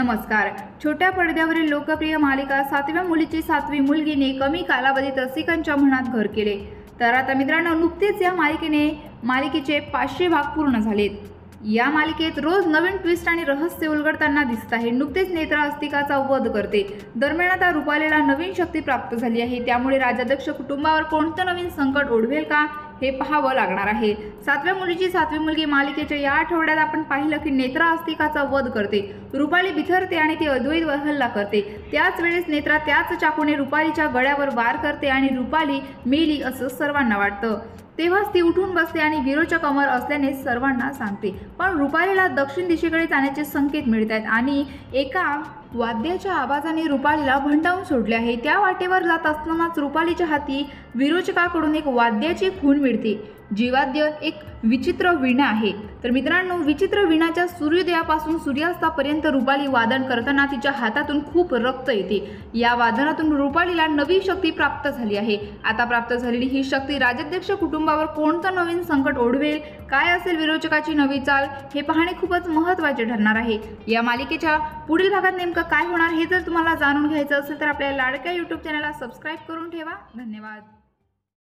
नमस्कार. छोट्या पडद्यावरील लोकप्रिय मालिका 7व्या मुलीची 7वी मुलगीने कमी कालावधीत रसिकांच्या मनात घर केले. तर आता मित्रांनो, नुकतेच या मालिकेचे 500 भाग पूर्ण झालेत. या मालिकेत रोज नवीन ट्विस्ट आणि रहस्य उलगडताना दिसत आहे. नुकतेच नेत्रा अस्तिकाचा वध करते. दरम्यान आता रुपालीला नवीन शक्ती प्राप्त झाली आहे. त्यामुळे राजाध्यक्ष कुटुंबावर कोणतं नवीन संकट ओढवेल का हे पाहावं लागणार आहे. 7व्या मुलीची 7वी मुलगी मालिकेच्या या आठवड्यात आपण पाहिलं की नेत्रा अस्तिकाचा वध करते. रुपाली बिथरते आणि ती अद्वैतवर हल्ला करते. त्याच वेळेस नेत्रा त्याच चाकूने रुपालीच्या गळ्यावर वार करते आणि रुपाली मेली असं सर्वांना वाटतं. तेव्हाच ती उठून बसते आणि विरोचक अमर असल्याने सर्वांना सांगते. पण रुपालीला दक्षिण दिशेकडे जाण्याचे संकेत मिळत आहेत आणि एका वाद्याच्या आवाजाने रुपालीला भंडावून सोडले आहे. त्या वाटेवर जात असतानाच रुपालीच्या हाती विरोचकाकडून एक वाद्याची खूण मिळते. जी वाद्य एक विचित्र वीणा आहे. तर मित्रांनो, विचित्र वीणाच्या सूर्योदयापासून सूर्यास्तापर्यंत रुपाली वादन करताना तिच्या हातातून खूप रक्त येते. या वादनातून रुपालीला नवी शक्ती प्राप्त झाली आहे. आता प्राप्त झालेली ही शक्ती राजाध्यक्ष कुटुंबावर कोणतं नवीन संकट ओढवेल, काय असेल विरोचकाची नवी चाल, हे पाहणे खूपच महत्त्वाचे ठरणार आहे. या मालिकेच्या पुढील भागात नेमकं काय होणार हे जर तुम्हाला जाणून घ्यायचं असेल तर आपल्या लाडक्या YouTube चॅनलला सबस्क्राईब करून ठेवा. धन्यवाद.